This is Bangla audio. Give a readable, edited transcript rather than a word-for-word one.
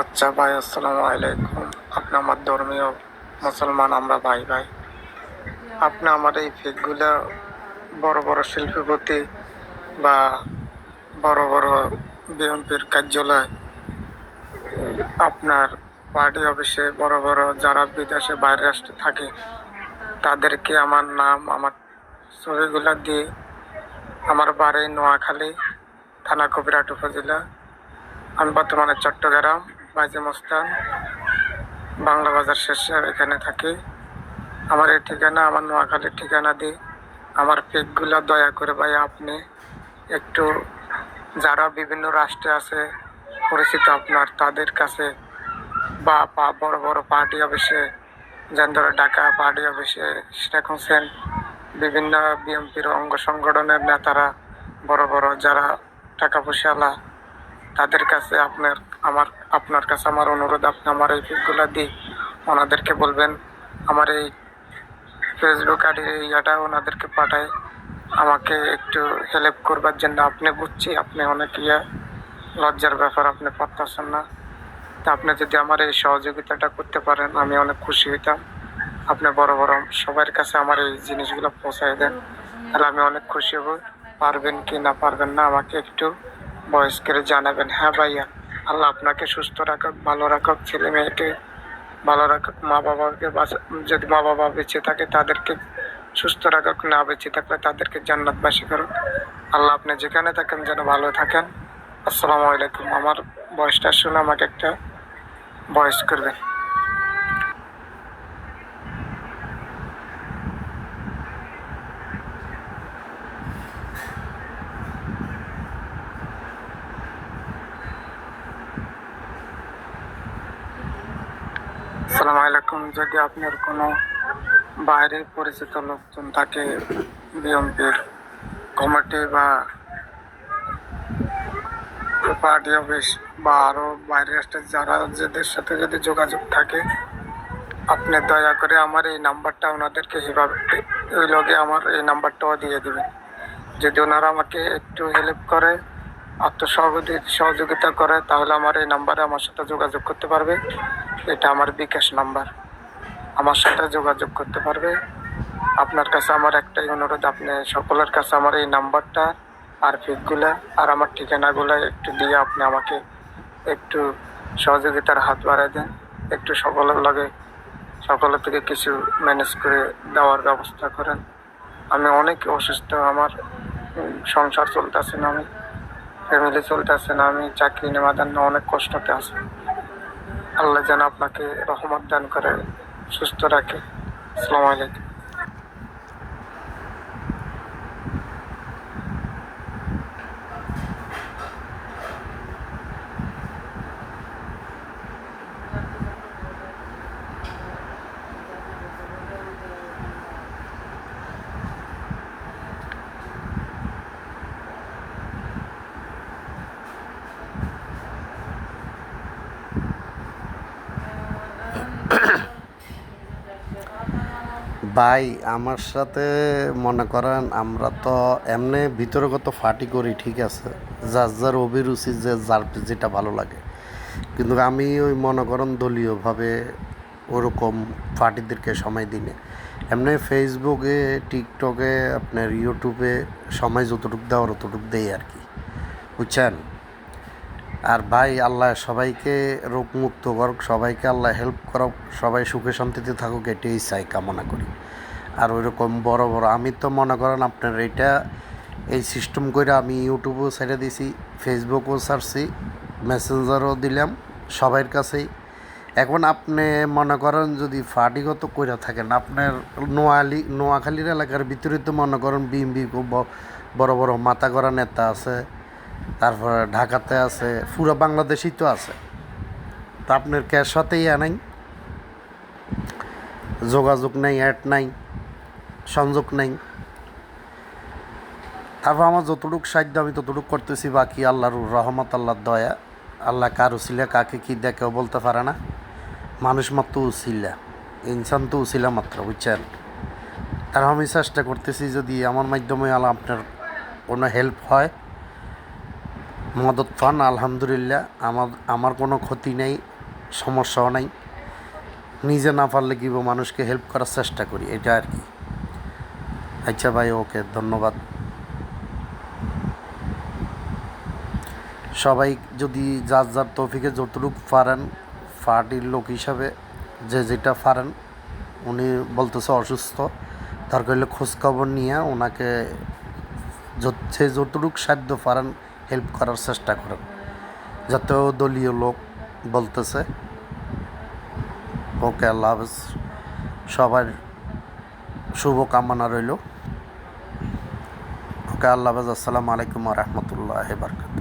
আচ্ছা ভাই, আসসালামু আলাইকুম। আপনি আমার ধর্মীয় মুসলমান, আমরা ভাই ভাই। আপনি আমার এই ফেকগুলো বড় বড় শিল্পপতি বা বড় বড় বিএনপির কার্যালয়, আপনার পার্টি অফিসে বড় বড় যারা বিদেশে বাইরে রাষ্ট্রে থাকে, তাদেরকে আমার নাম, আমার ছবিগুলো দিয়ে আমার বাড়ি নোয়াখালী, থানা কবিরহাট উপজেলা। আমি বর্তমানে চট্টগ্রাম বাইজে মস্তান বাংলা বাজার শেষে এখানে থাকি। আমার এই ঠিকানা, আমার নোয়াখালীর ঠিকানা দিয়ে আমার পেকগুলো দয়া করে ভাই আপনি একটু, যারা বিভিন্ন রাষ্ট্রে আছে পরিচিত আপনার, তাদের কাছে বা বড় বড় পার্টি অফিসে, যেন ধরো ঢাকা পার্টি অফিসে শেখ হোসেন, বিভিন্ন বিএনপির অঙ্গ সংগঠনের নেতারা, বড় বড় যারা টাকা পয়সাওয়ালা, তাদের কাছে আপনার কাছে আমার অনুরোধ, আপনি আমার এই পেকগুলো দিয়ে ওনাদেরকে বলবেন আমার এই ফেসবুক আইডির ইয়াটা ওনাদেরকে পাঠায় আমাকে একটু হেল্প করবার জন্য। আপনি বুঝছি আপনি অনেক লজ্জার ব্যাপার, আপনি পারতেছেন না। তা আপনি যদি আমার এই সহযোগিতাটা করতে পারেন আমি অনেক খুশি হইতাম। আপনি বড় বড় সবার কাছে আমার এই জিনিসগুলো পৌঁছায় দেন, তাহলে আমি অনেক খুশি হব। পারবেন কি না পারবেন না আমাকে একটু ভয়েস করে জানাবেন। হ্যাঁ ভাইয়া, আল্লাহ আপনাকে সুস্থ রাখুক, ভালো রাখুক, ছেলে মেয়েকে ভালো রাখুক, মা বাবাকে যদি মা বাবা বেঁচে থাকে তাদেরকে সুস্থ রাখুক, না বেঁচে থাকলে তাদেরকে জান্নাতবাসী করুক। আল্লাহ আপনি যেখানে থাকেন যেন ভালো থাকেন। আসসালামু আলাইকুম। আমার ভয়েসটা শুনে আমাকে একটা ভয়েস করবেন। আসসালামু আলাইকুম। যদি আপনার কোনো বাইরে পরিচিত লোকজন থাকে, বিএনপির কমিটি বা পার্টি অফিস বা আরো বাইরে রাষ্ট্রের যারা, যাদের সাথে যদি যোগাযোগ থাকে, আপনি দয়া করে আমার এই নাম্বারটা ওনাদেরকে এভাবে ওই লগে আমার এই নাম্বারটাও দিয়ে দিবেন। যদি ওনারা আমাকে একটু হেল্প করে, সহযোগিতা করে, তাহলে আমার এই নাম্বারে আমার সাথে যোগাযোগ করতে পারবে। এটা আমার বিকাশ নাম্বার, আমার সাথে যোগাযোগ করতে পারবে। আপনার কাছে আমার একটাই অনুরোধ, আপনি সকলের কাছে আমার এই নাম্বারটা আর পিকগুলা আর আমার ঠিকানাগুলো একটু দিয়ে আপনি আমাকে একটু সহযোগিতার হাত বাড়াই দেন। একটু সকলের থেকে কিছু ম্যানেজ করে দেওয়ার ব্যবস্থা করেন। আমি অনেক অসুস্থ, আমার সংসার চলতেছে না, আমি ফ্যামিলি চলতেছে না, আমি চাকরি নেওয়া না, অনেক কষ্টতে আছি। আল্লাহ যেন আপনাকে রহমত দান করে সুস্থ রাখে। আসসালামু আলাইকুম। ভাই, আমার সাথে মনে করেন আমরা তো এমনি ভিতরগত ফাটি করি, ঠিক আছে, যার যার অভিরুচি, যে যার যেটা ভালো লাগে। কিন্তু আমি ওই মনে করেন দলীয়ভাবে ওরকম পার্টিদেরকে সময় দিই না। এমনি ফেসবুকে, টিকটকে, আপনার ইউটিউবে সময় যতটুকু দেওয়ার অতটুকু দেই আর কি, বুঝছেন। আর ভাই, আল্লাহ সবাইকে রোগমুক্ত করুক, সবাইকে আল্লাহ হেল্প করুক, সবাই সুখে শান্তিতে থাকুক, এটাই চাই, কামনা করি। আর ওইরকম বড় বড় আমি তো মনে করেন আপনার এই সিস্টেম করে আমি ইউটিউবও ছেড়ে দিছি, ফেসবুকও ছাড়ছি, মেসেঞ্জারও দিলাম সবার কাছেই। এখন আপনি মনে করেন যদি ফাটিগত কইরা থাকেন, আপনার নোয়াখালীর এলাকার ভিতরে তো মনে করেন বিএনপি বড় বড় মাথা করা নেতা আছে, তারপরে ঢাকাতে আছে, পুরো বাংলাদেশই তো আছে। তা আপনার ক্যাশ সাথে নাই, যোগাযোগ নাই, অ্যাড নাই, সংযোগ নাই। তারপর আমার যতটুকু সাহায্য আমি ততটুকু করতেছি, বাকি আল্লাহর রহমত, আল্লাহর দয়া। আল্লাহ কার উসিলা কাকে কী দেখেও বলতে পারে না। মানুষ মাত্র উসিলা, ইনসান তো উসিলা মাত্র, বুঝছেন। তার আমি চেষ্টা করতেছি যদি আমার মাধ্যমে আল্লাহ আপনার কোনো হেল্প হয়, মদত পান আলহামদুলিল্লাহ, আমার কোনো ক্ষতি নেই, সমস্যাও নাই। নিজে না পারলে কি মানুষকে হেল্প করার চেষ্টা করি, এটা আর কি। আচ্ছা ভাই, ওকে, ধন্যবাদ। সবাই যদি যার যার তৌফিকে যতটুকু পারেন, পার্টির লোক হিসাবে যে যেটা পারেন, উনি বলতেছে অসুস্থ, দরকার হলে খোঁজখবর নিয়ে ওনাকে সে যতটুকু সাধ্য পারেন হেল্প করার চেষ্টা করেন, যাতে দলীয় লোক বলতেছে। ওকে, আল্লাহ হাফেজ। সবার শুভকামনা রইল। ওকে, আল্লাহ হাফেজ। আসসালামু আলাইকুম ওয়া রাহমাতুল্লাহি ওয়া বারাকাতুহু।